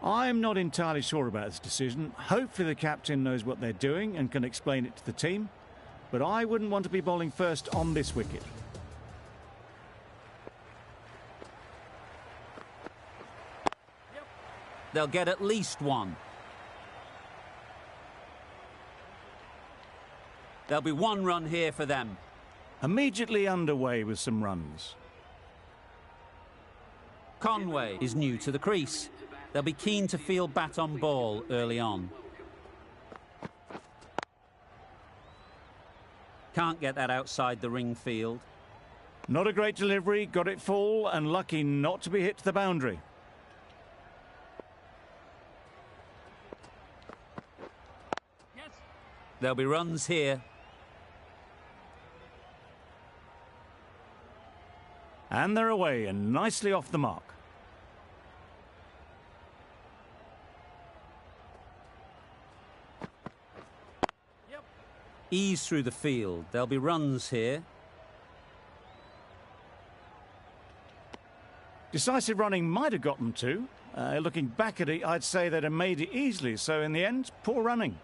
I'm not entirely sure about this decision. Hopefully the captain knows what they're doing and can explain it to the team. But I wouldn't want to be bowling first on this wicket. They'll get at least one. There'll be one run here for them. Immediately underway with some runs. Conway is new to the crease. They'll be keen to field bat on ball early on. Can't get that outside the ring field. Not a great delivery, got it full and lucky not to be hit to the boundary. Yes. There'll be runs here. And they're away and nicely off the mark. Yep. Ease through the field. There'll be runs here. Decisive running might have got them two. Looking back at it, I'd say they'd have made it easily. So in the end, poor running.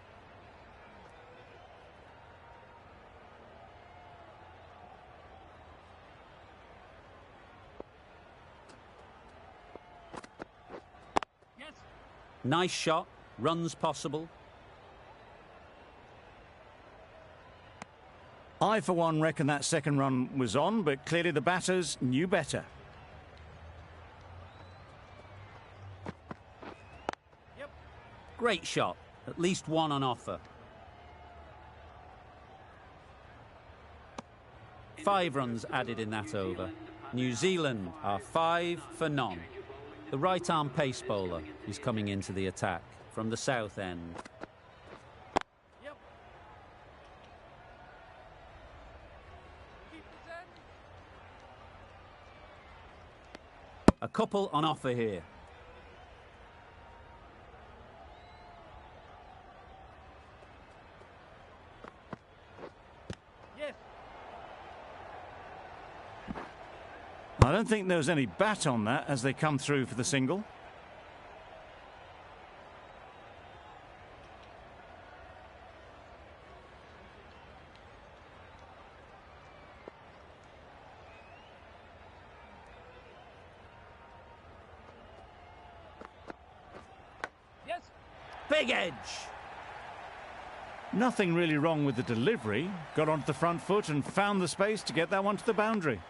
Nice shot, runs possible. I, for one, reckon that second run was on, but clearly the batters knew better. Yep. Great shot, at least one on offer. 5 runs added in that over. New Zealand are 5 for none. The right-arm pace bowler is coming into the attack from the south end. Yep. A couple on offer here. I don't think there was any bat on that as they come through for the single. Yes. Big edge. Nothing really wrong with the delivery. Got onto the front foot and found the space to get that one to the boundary.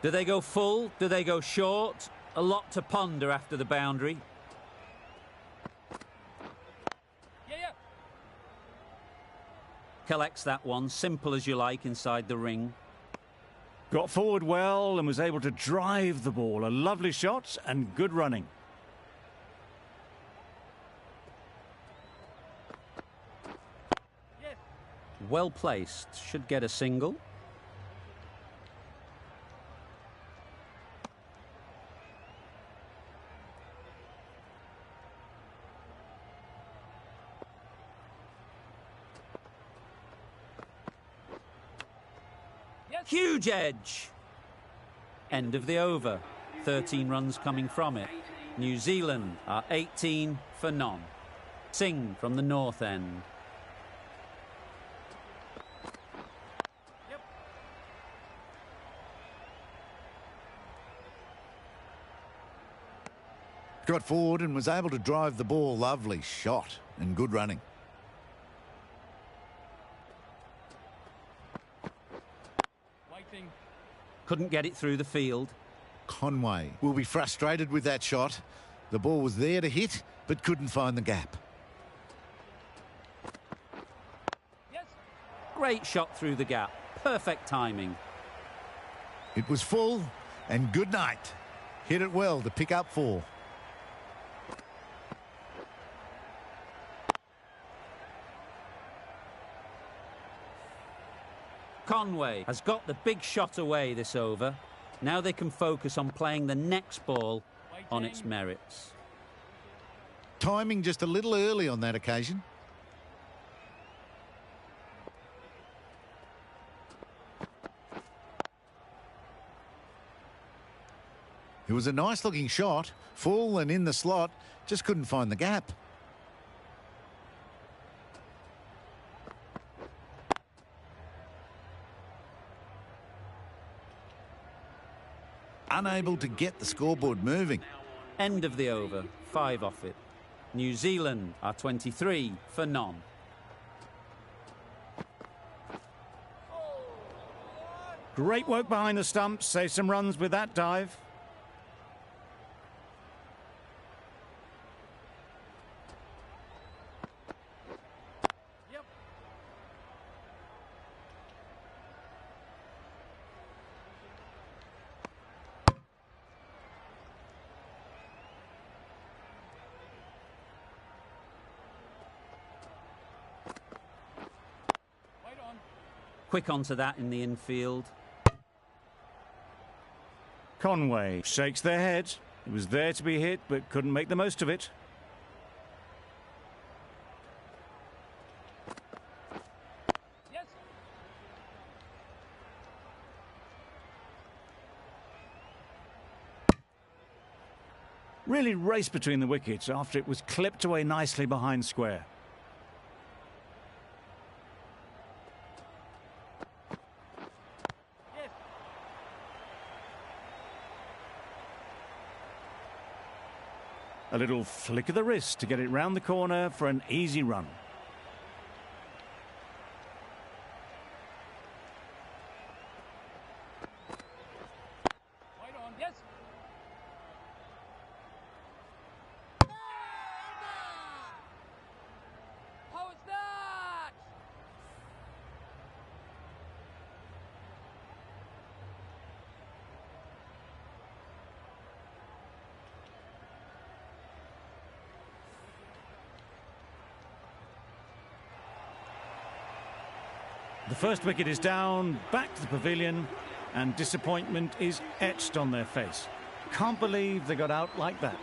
Do they go full? Do they go short? A lot to ponder after the boundary. Yeah. Collects that one, simple as you like, inside the ring. Got forward well and was able to drive the ball. A lovely shot and good running. Yes. Well placed. Should get a single. Huge edge. End of the over. 13 runs coming from it. New Zealand are 18 for none. Singh from the north end. Yep. Got forward and was able to drive the ball. Lovely shot and good running. Couldn't get it through the field. Conway will be frustrated with that shot. The ball was there to hit, but couldn't find the gap. Yes. Great shot through the gap. Perfect timing. It was full and good night. Hit it well to pick up 4. Conway has got the big shot away this over. Now they can focus on playing the next ball on its merits. Timing just a little early on that occasion. It was a nice looking shot, full and in the slot, just couldn't find the gap. Unable to get the scoreboard moving. End of the over, 5 off it. New Zealand are 23 for none. Great work behind the stumps, save some runs with that dive. Quick onto that in the infield. Conway shakes their head. It was there to be hit, but couldn't make the most of it. Yes. Really raced between the wickets after it was clipped away nicely behind square. A little flick of the wrist to get it round the corner for an easy run. Right on. Yes. How is that? The first wicket is down, back to the pavilion, and disappointment is etched on their face. Can't believe they got out like that.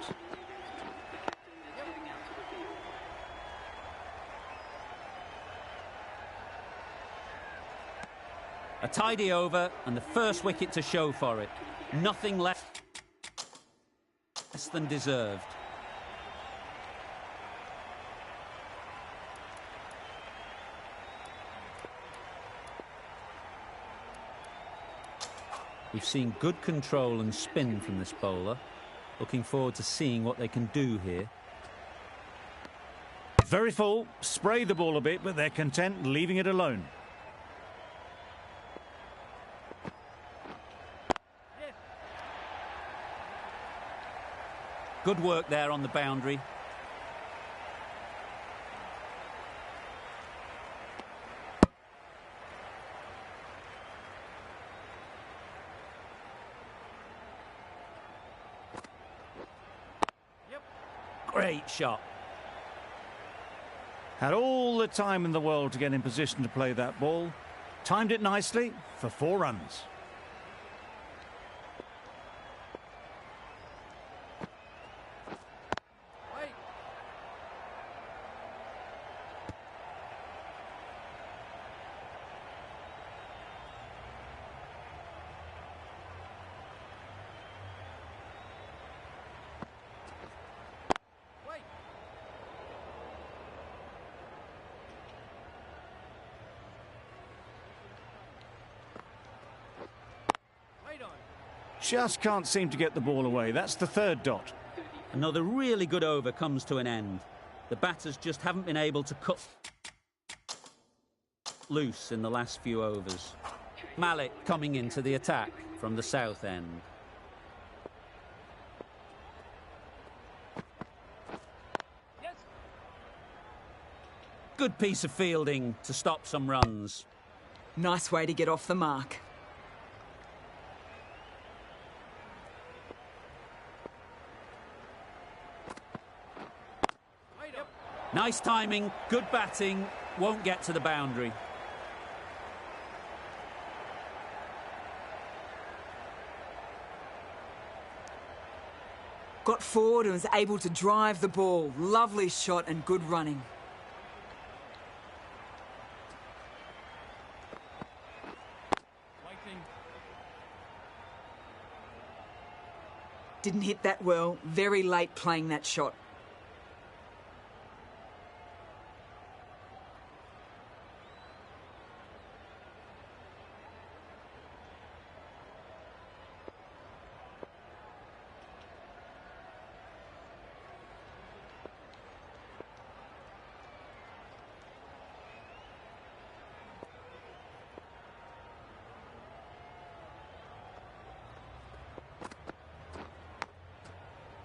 A tidy over and the first wicket to show for it. Nothing less than deserved. We've seen good control and spin from this bowler. Looking forward to seeing what they can do here. Very full, spray the ball a bit, but they're content leaving it alone. Good work there on the boundary. Great shot. Had all the time in the world to get in position to play that ball. Timed it nicely for 4 runs. Just can't seem to get the ball away. That's the 3rd dot. Another really good over comes to an end. The batters just haven't been able to cut loose in the last few overs. Malik coming into the attack from the south end. Yes. Good piece of fielding to stop some runs. Nice way to get off the mark. Nice timing, good batting, won't get to the boundary. Got forward and was able to drive the ball. Lovely shot and good running. Didn't hit that well. Very late playing that shot.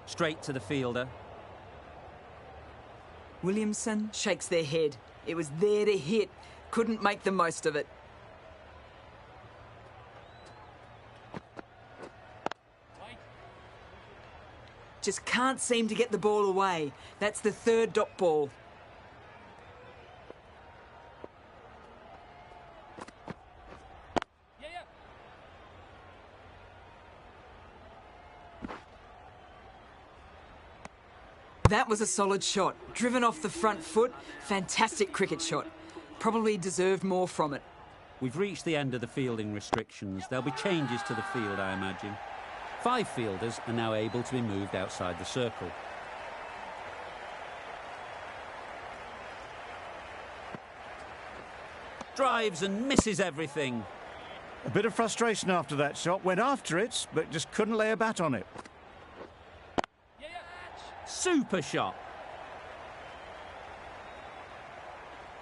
Straight to the fielder. Williamson shakes their head. It was there to hit. Couldn't make the most of it. Just can't seem to get the ball away. That's the third dot ball. That was a solid shot. Driven off the front foot. Fantastic cricket shot. Probably deserved more from it. We've reached the end of the fielding restrictions. There'll be changes to the field, I imagine. 5 fielders are now able to be moved outside the circle. Drives and misses everything. A bit of frustration after that shot. Went after it, but just couldn't lay a bat on it. Super shot.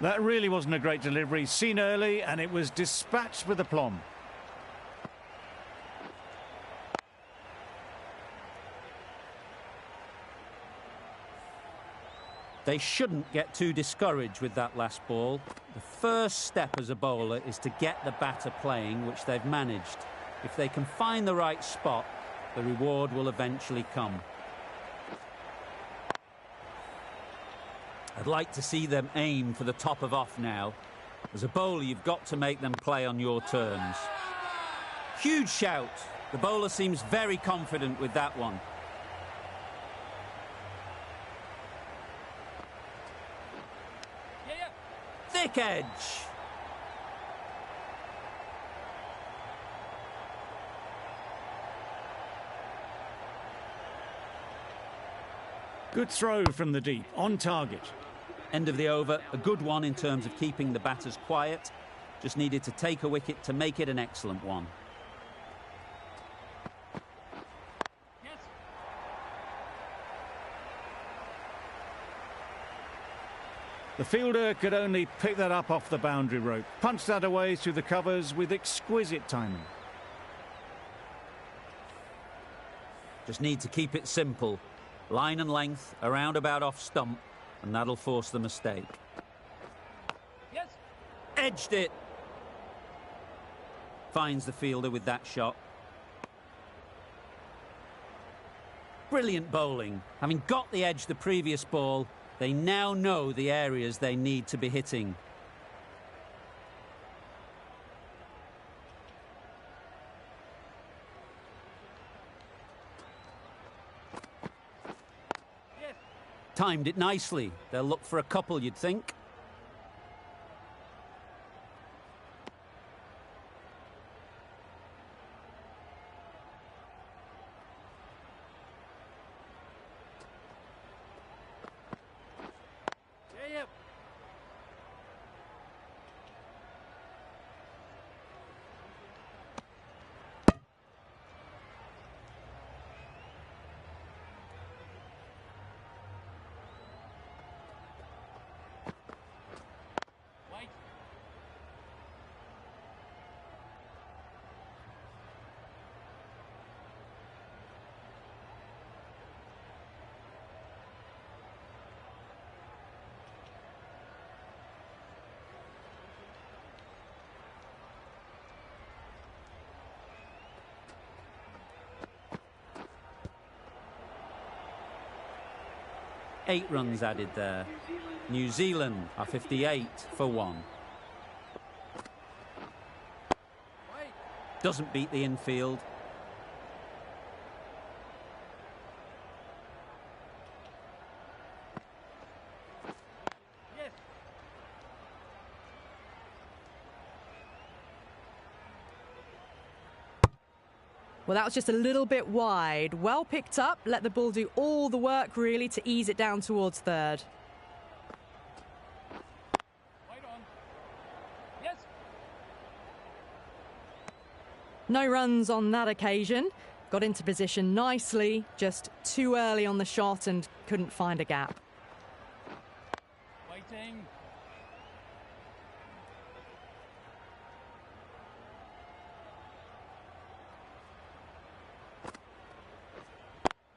That really wasn't a great delivery. Seen early, and it was dispatched with aplomb. They shouldn't get too discouraged with that last ball. The first step as a bowler is to get the batter playing, which they've managed. If they can find the right spot, the reward will eventually come. I'd like to see them aim for the top of off now. As a bowler, you've got to make them play on your terms. Huge shout. The bowler seems very confident with that one. Thick edge. Good throw from the deep, on target. End of the over, a good one in terms of keeping the batters quiet. Just needed to take a wicket to make it an excellent one. The fielder could only pick that up off the boundary rope. Punched that away through the covers with exquisite timing. Just need to keep it simple. Line and length, around about off stump, and that'll force the mistake. Yes. Edged it. Finds the fielder with that shot. Brilliant bowling. Having got the edge the previous ball, they now know the areas they need to be hitting. Timed it nicely. They'll look for a couple, you'd think. Eight runs added there. New Zealand are 58 for 1. Doesn't beat the infield. Well, that was just a little bit wide. Well picked up, let the ball do all the work, really, to ease it down towards third. Wait on. Yes. No runs on that occasion. Got into position nicely, just too early on the shot and couldn't find a gap. Waiting.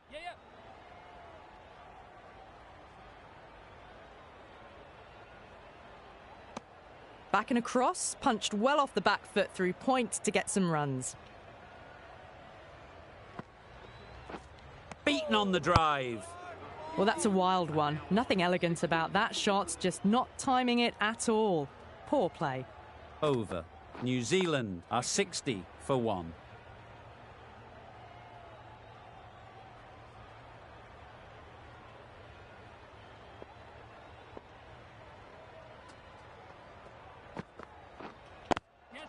Yeah, yeah. Back and across, punched well off the back foot through point to get some runs. Beaten on the drive. Well, that's a wild one. Nothing elegant about that shot, just not timing it at all. Poor play. Over. New Zealand are 60 for 1. Yes.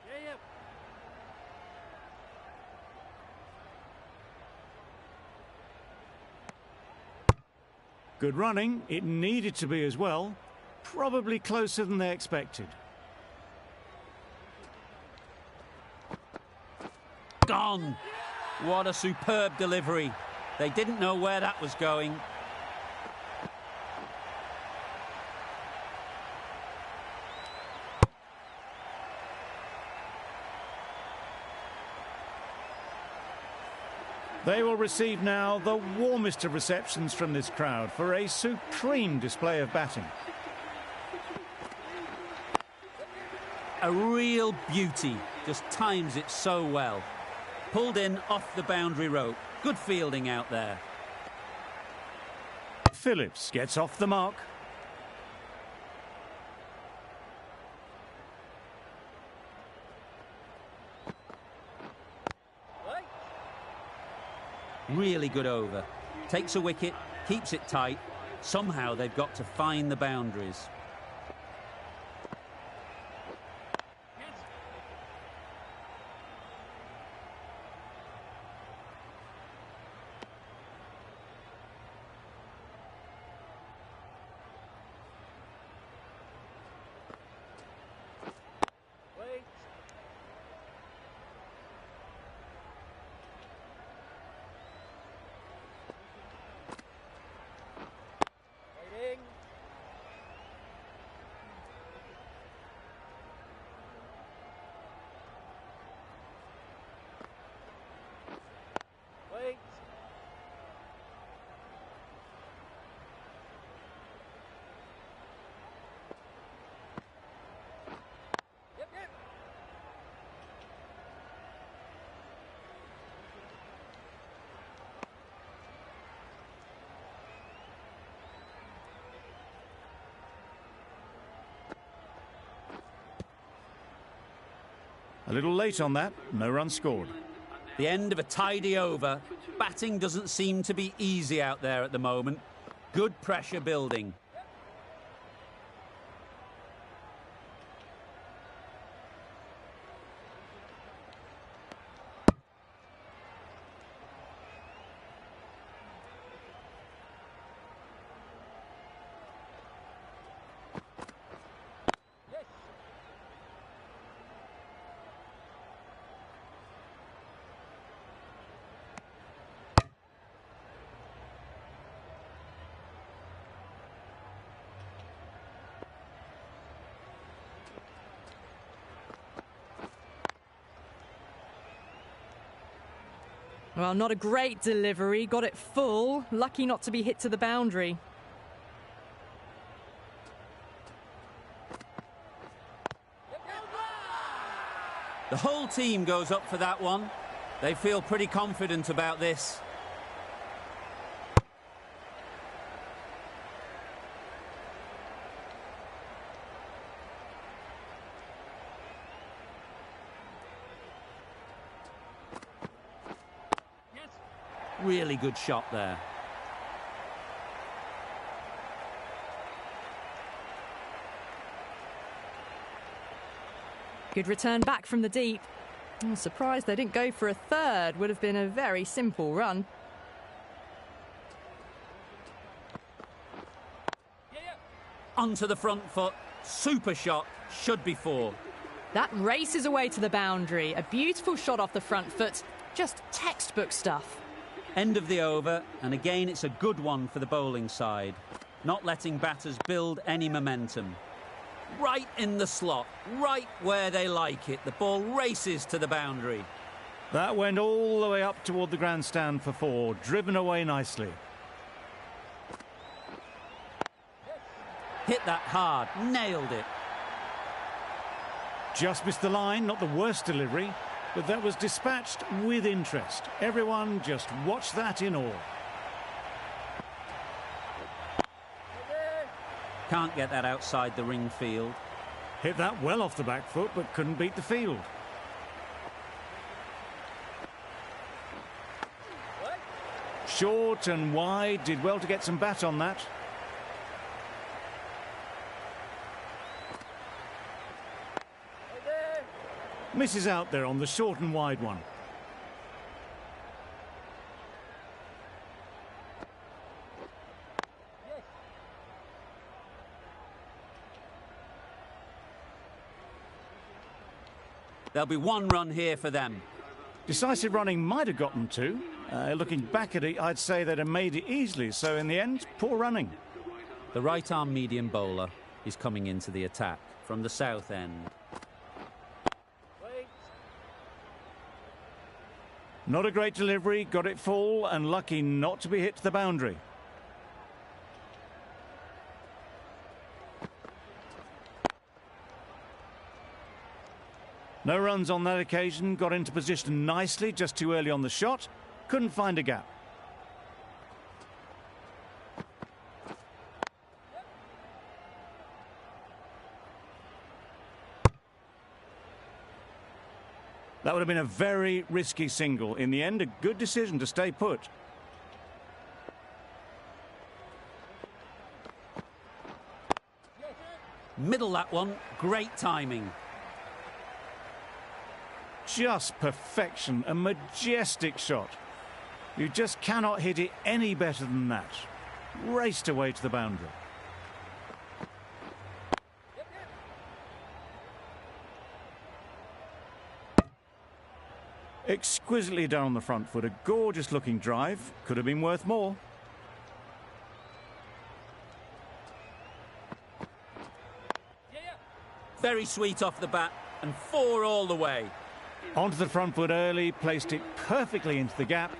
Yeah, yeah. Good running. It needed to be as well. Probably closer than they expected. Gone. What a superb delivery. They didn't know where that was going. They will receive now the warmest of receptions from this crowd for a supreme display of batting. A real beauty. Just times it so well. Pulled in off the boundary rope. Good fielding out there. Phillips gets off the mark. Really good over. Takes a wicket, keeps it tight. Somehow they've got to find the boundaries. Wait. Waiting. Wait. Yep, yep. A little late on that, no run scored. The end of a tidy over. Batting doesn't seem to be easy out there at the moment. Good pressure building. Yes. Well, not a great delivery. Got it full. Lucky not to be hit to the boundary. The whole team goes up for that one. They feel pretty confident about this. Really good shot there. Good return back from the deep. I'm surprised they didn't go for a third. Would have been a very simple run. Onto the front foot. Super shot. Should be 4. That races away to the boundary. A beautiful shot off the front foot. Just textbook stuff. End of the over, and again it's a good one for the bowling side. Not letting batters build any momentum. Right in the slot, right where they like it. The ball races to the boundary. That went all the way up toward the grandstand for 4, driven away nicely. Hit that hard, nailed it. Just missed the line, not the worst delivery, but that was dispatched with interest. Everyone just watched that in awe. Can't get that outside the ring field. Hit that well off the back foot, but couldn't beat the field. Short and wide, did well to get some bat on that. Misses out there on the short and wide one. There'll be 1 run here for them. Decisive running might have gotten 2. Looking back at it, I'd say they'd have made it easily. So in the end, poor running. The right-arm medium bowler is coming into the attack from the south end. Not a great delivery, got it full and lucky not to be hit to the boundary. No runs on that occasion, got into position nicely, just too early on the shot, couldn't find a gap. That would have been a very risky single. In the end, a good decision to stay put. Middle that one, great timing. Just perfection, a majestic shot. You just cannot hit it any better than that. Raced away to the boundary. Exquisitely done on the front foot, a gorgeous looking drive, could have been worth more. Very sweet off the bat and 4 all the way. Onto the front foot early, placed it perfectly into the gap,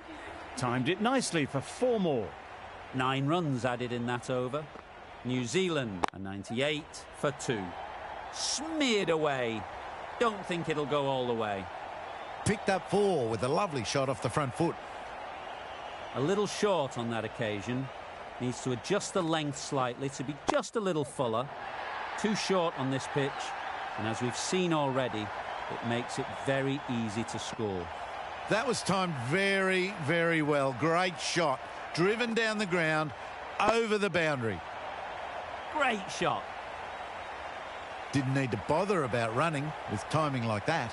timed it nicely for 4 more. 9 runs added in that over. New Zealand a 98 for 2. Smeared away. Don't think it'll go all the way. Picked up 4 with a lovely shot off the front foot. A little short on that occasion. Needs to adjust the length slightly to be just a little fuller. Too short on this pitch, and as we've seen already, it makes it very easy to score. That was timed very, very well. Great shot. Driven down the ground, over the boundary. Great shot. Didn't need to bother about running with timing like that.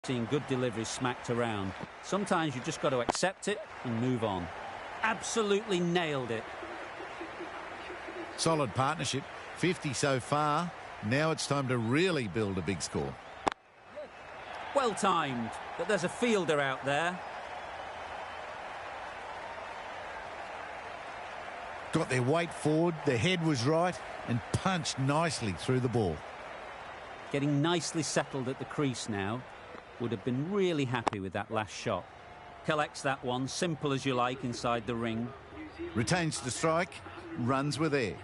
Seeing good deliveries smacked around. Sometimes you just got to accept it and move on. Absolutely nailed it. Solid partnership. 50 so far. Now it's time to really build a big score. Well timed, but there's a fielder out there. Got their weight forward, their head was right, and punched nicely through the ball. Getting nicely settled at the crease now. Would have been really happy with that last shot. Collects that one, simple as you like, inside the ring. Retains the strike, runs were there.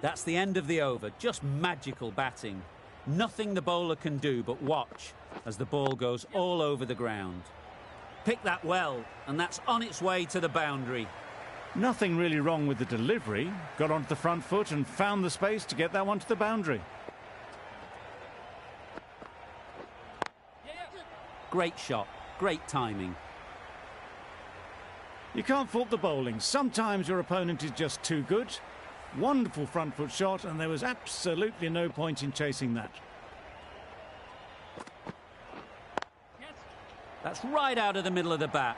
That's the end of the over. Just magical batting. Nothing the bowler can do but watch as the ball goes all over the ground. Pick that well, and that's on its way to the boundary. Nothing really wrong with the delivery. Got onto the front foot and found the space to get that one to the boundary. Great shot. Great timing. You can't fault the bowling. Sometimes your opponent is just too good. Wonderful front foot shot, and there was absolutely no point in chasing that. That's right out of the middle of the bat.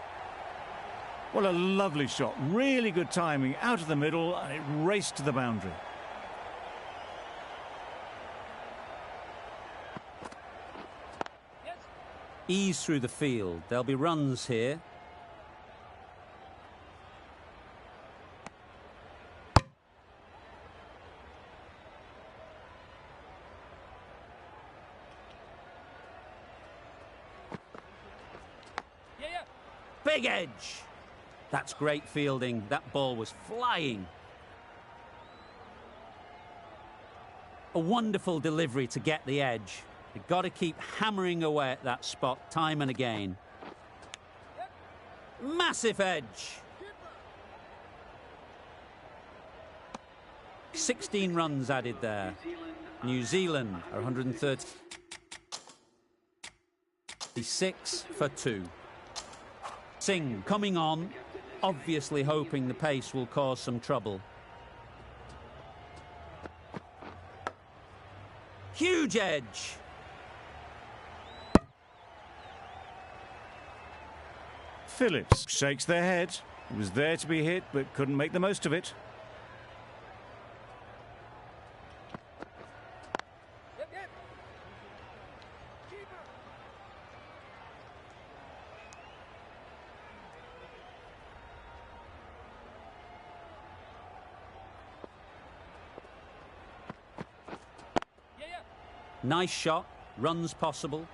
What a lovely shot. Really good timing out of the middle, and it raced to the boundary. Ease through the field. There'll be runs here. Big edge. That's great fielding. That ball was flying. A wonderful delivery to get the edge. You've got to keep hammering away at that spot time and again. Massive edge. 16 runs added there. New Zealand are 136 for 2. Singh coming on, obviously hoping the pace will cause some trouble. Huge edge. Phillips shakes their head. It was there to be hit, but couldn't make the most of it. Nice shot, runs possible.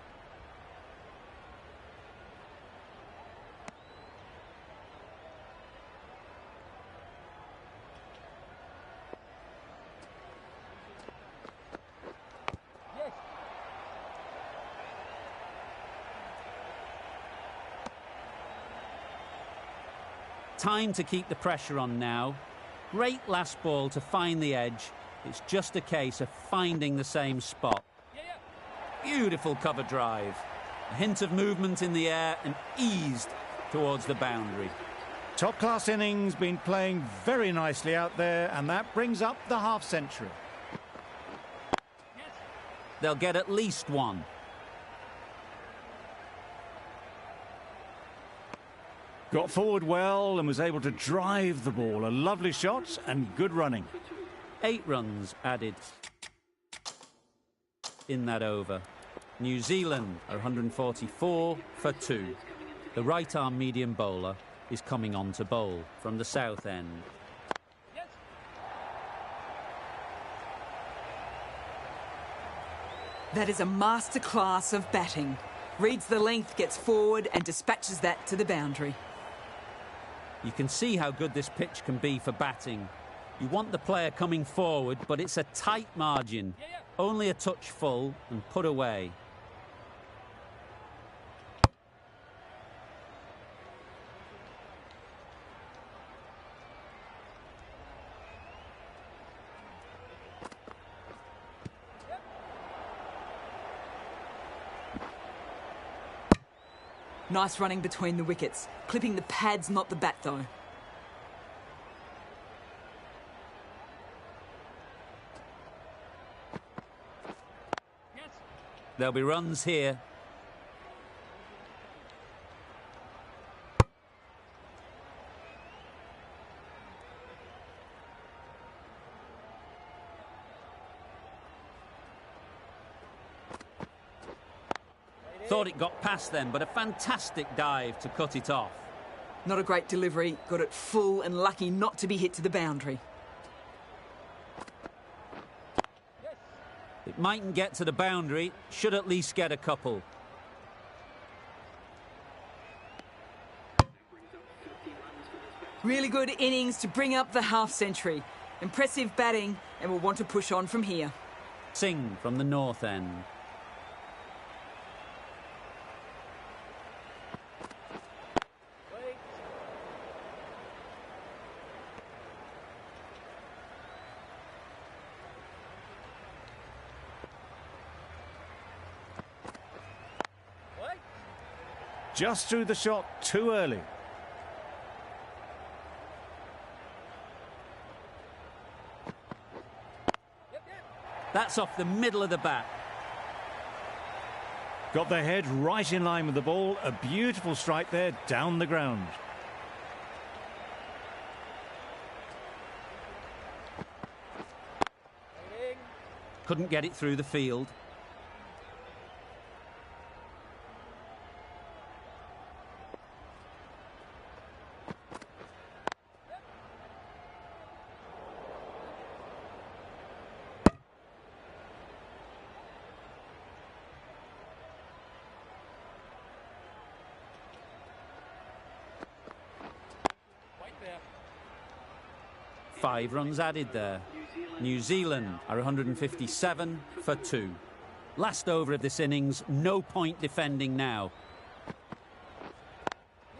Time to keep the pressure on now. Great last ball to find the edge. It's just a case of finding the same spot. Beautiful cover drive. A hint of movement in the air and eased towards the boundary. Top-class innings, been playing very nicely out there, and that brings up the half-century. They'll get at least one. Got forward well and was able to drive the ball. A lovely shot and good running. 8 runs added in that over. New Zealand are 144 for 2. The right-arm medium bowler is coming on to bowl from the south end. That is a masterclass of batting. Reads the length, gets forward and dispatches that to the boundary. You can see how good this pitch can be for batting. You want the player coming forward, but it's a tight margin. Only a touch full and put away. Nice running between the wickets. Clipping the pads, not the bat, though. There'll be runs here. Thought it got past them, but a fantastic dive to cut it off. Not a great delivery. Got it full and lucky not to be hit to the boundary. It mightn't get to the boundary, should at least get a couple. Really good innings to bring up the half-century. Impressive batting, and we'll want to push on from here. Singh from the north end. Just threw the shot too early. That's off the middle of the bat. Got their head right in line with the ball. A beautiful strike there down the ground. Waiting. Couldn't get it through the field. Right there. 5 runs added there. New Zealand are 157 for 2. Last over of this innings, no point defending now.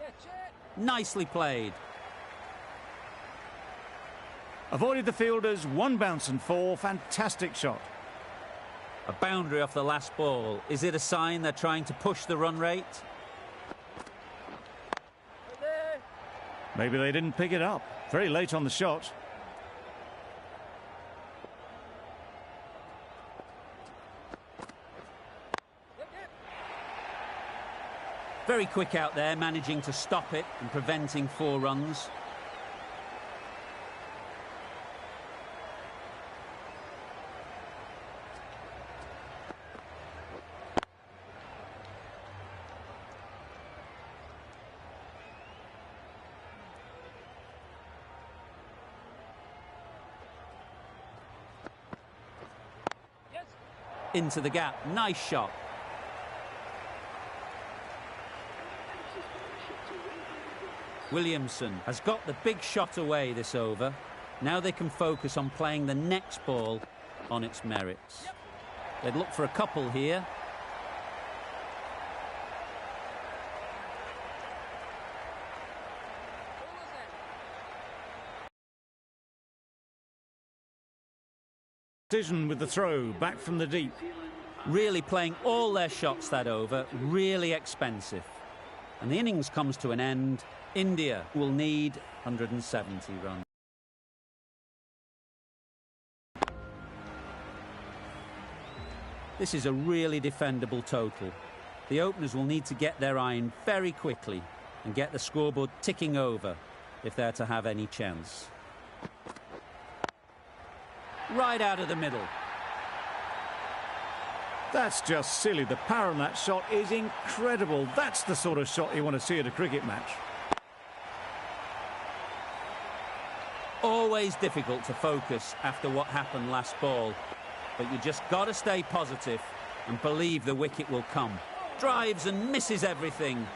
Yeah, check. Nicely played. Avoided the fielders, 1 bounce and 4. Fantastic shot. A boundary off the last ball. Is it a sign they're trying to push the run rate? Right there. Maybe they didn't pick it up. Very late on the shot. Yep, yep. Very quick out there, managing to stop it and preventing 4 runs. Yes. Into the gap. Nice shot. Williamson has got the big shot away this over. Now they can focus on playing the next ball on its merits. They'd look for a couple here. What was that? Decision with the throw, back from the deep. Really playing all their shots that over. Really expensive. And the innings comes to an end. India will need 170 runs. This is a really defendable total. The openers will need to get their iron very quickly and get the scoreboard ticking over if they're to have any chance. Right out of the middle. That's just silly. The power on that shot is incredible. That's the sort of shot you want to see at a cricket match. Always difficult to focus after what happened last ball, but you just got to stay positive and believe the wicket will come. Drives and misses everything.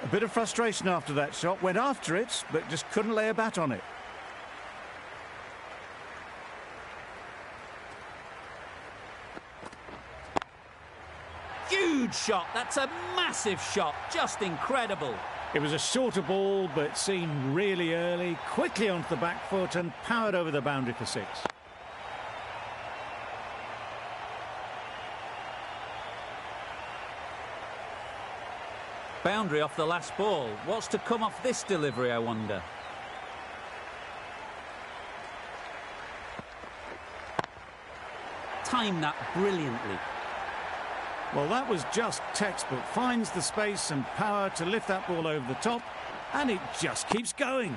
A bit of frustration after that shot. Went after it, but just couldn't lay a bat on it. Huge shot. That's a massive shot. Just incredible. It was a shorter ball, but seen really early, quickly onto the back foot and powered over the boundary for 6. Boundary off the last ball. What's to come off this delivery, I wonder? Timed that brilliantly. Well, that was just textbook. Finds the space and power to lift that ball over the top, and it just keeps going.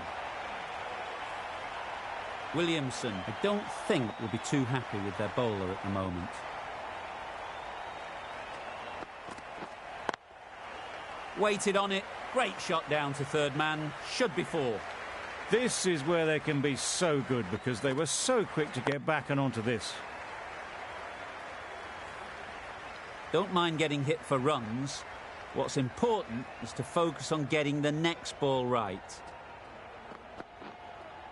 Williamson, I don't think, will be too happy with their bowler at the moment. Waited on it. Great shot down to third man. Should be 4. This is where they can be so good because they were so quick to get back and onto this. Don't mind getting hit for runs. What's important is to focus on getting the next ball right.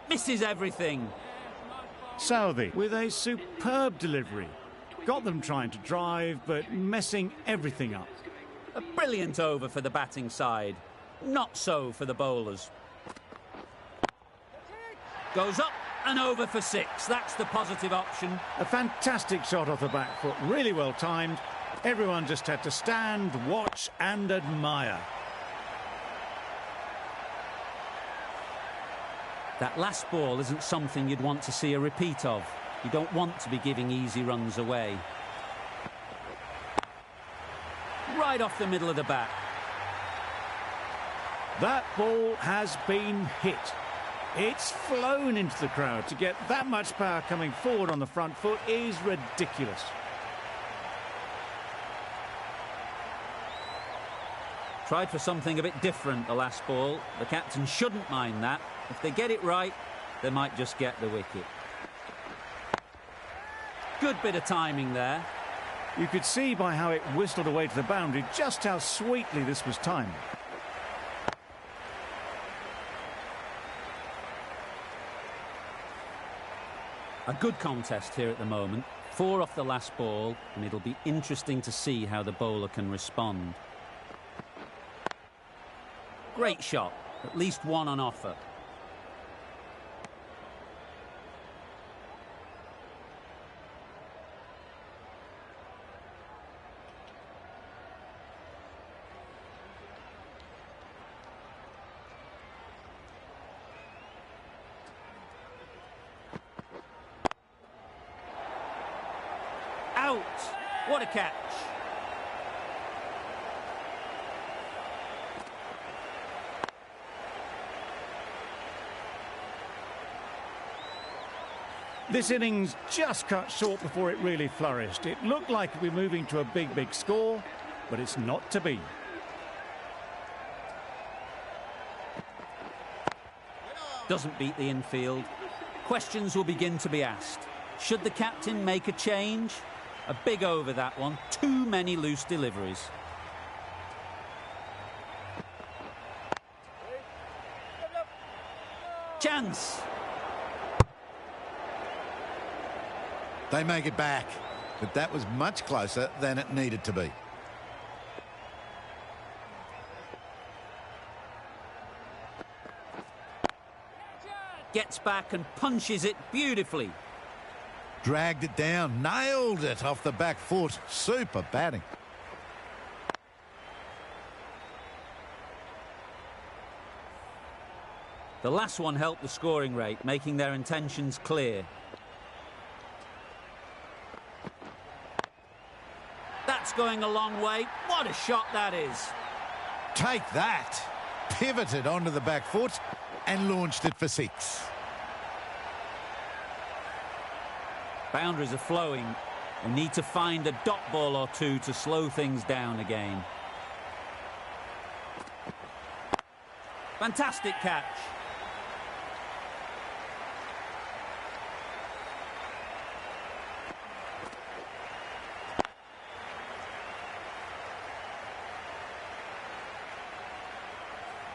Misses everything. Southey with a superb delivery. Got them trying to drive, but messing everything up. A brilliant over for the batting side. Not so for the bowlers. Goes up and over for 6. That's the positive option. A fantastic shot off the back foot, really well timed. Everyone just had to stand, watch and admire. That last ball isn't something you'd want to see a repeat of. You don't want to be giving easy runs away. Right off the middle of the bat. That ball has been hit. It's flown into the crowd. To get that much power coming forward on the front foot is ridiculous. Tried for something a bit different the last ball. The captain shouldn't mind that. If they get it right, they might just get the wicket. Good bit of timing there. You could see by how it whistled away to the boundary just how sweetly this was timed. A good contest here at the moment. 4 off the last ball, and it'll be interesting to see how the bowler can respond. Great shot. At least one on offer. Out! What a catch! This innings just cut short before it really flourished. It looked like it would be moving to a big score, but it's not to be. Doesn't beat the infield. Questions will begin to be asked. Should the captain make a change? A big over that one. Too many loose deliveries. Chance. They make it back, but that was much closer than it needed to be. Gets back and punches it beautifully. Dragged it down, nailed it off the back foot. Super batting. The last one helped the scoring rate, making their intentions clear. That's going a long way. What a shot that is. Take that. Pivoted onto the back foot and launched it for 6. Boundaries are flowing. They need to find a dot ball or two to slow things down again. Fantastic catch.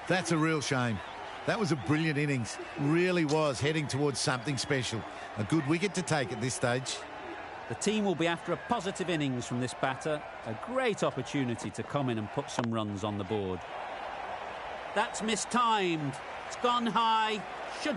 That's a real shame. That was a brilliant innings. Really was heading towards something special. A good wicket to take at this stage. The team will be after a positive innings from this batter. A great opportunity to come in and put some runs on the board. That's mistimed. It's gone high. Should